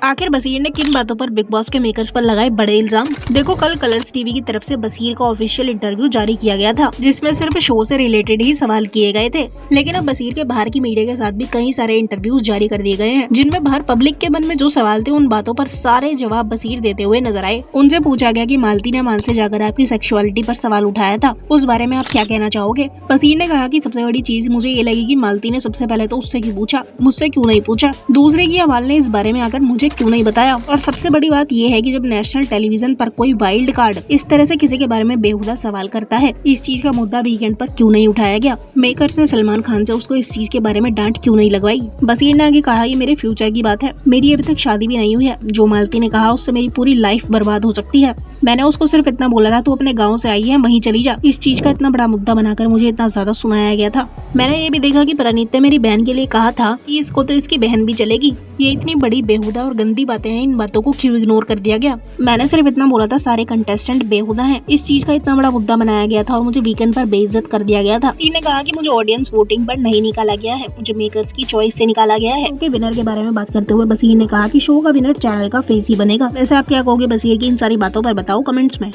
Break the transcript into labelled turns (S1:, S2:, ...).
S1: आखिर बसीर ने किन बातों पर बिग बॉस के मेकर्स पर लगाए बड़े इल्जाम। देखो, कल कलर्स टीवी की तरफ से बसीर का ऑफिशियल इंटरव्यू जारी किया गया था, जिसमें सिर्फ शो से रिलेटेड ही सवाल किए गए थे। लेकिन अब बसीर के बाहर की मीडिया के साथ भी कई सारे इंटरव्यूज जारी कर दिए गए हैं, जिनमें बाहर पब्लिक के मन में जो सवाल थे उन बातों पर सारे जवाब बसीर देते हुए नजर आए। उनसे पूछा गया कि मालती ने मान से जाकर आपकी सेक्सुअलिटी पर सवाल उठाया था, उस बारे में आप क्या कहना चाहोगे। बसीर ने कहा कि सबसे बड़ी चीज मुझे ये लगी कि मालती ने सबसे पहले तो उससे क्यों पूछा, मुझसे क्यों नहीं पूछा। दूसरे की अवाल ने इस बारे में आकर मुझे क्यों नहीं बताया। और सबसे बड़ी बात यह है कि जब नेशनल टेलीविजन पर कोई वाइल्ड कार्ड इस तरह से किसी के बारे में बेहुदा सवाल करता है, इस चीज का मुद्दा वीकेंड पर क्यों नहीं उठाया गया। मेकर्स ने सलमान खान से उसको इस चीज के बारे में डांट क्यों नहीं लगवाई। बसीर ने आगे कहा, ये मेरे फ्यूचर की बात है, मेरी अभी तक शादी भी नहीं हुई है। जो मालती ने कहा उससे मेरी पूरी लाइफ बर्बाद हो सकती है। मैंने उसको सिर्फ इतना बोला था, तू अपने गाँव से आई है, वहीं चली जा। इस चीज का इतना बड़ा मुद्दा बनाकर मुझे इतना ज्यादा सुनाया गया था। मैंने ये भी देखा कि प्रणीत ने मेरी बहन के लिए कहा था कि इसको तो इसकी बहन भी चलेगी। ये इतनी बड़ी बेहुदा और गंदी बातें हैं, इन बातों को क्यों इग्नोर कर दिया गया। मैंने सिर्फ इतना बोला था, सारे कंटेस्टेंट बेहुदा हैं। इस चीज का इतना बड़ा मुद्दा बनाया गया था और मुझे वीकेंड पर बेइज्जत कर दिया गया था। बसीर ने कहा कि मुझे ऑडियंस वोटिंग पर नहीं निकाला गया है, मुझे मेकर्स की चॉइस से निकाला गया है। उनके विनर के बारे में बात करते हुए बसीर ने कहा कि शो का विनर चैनल का फेस ही बनेगा। वैसे आप क्या कहोगे बसीर की इन सारी बातों पर, बताओ कमेंट्स में।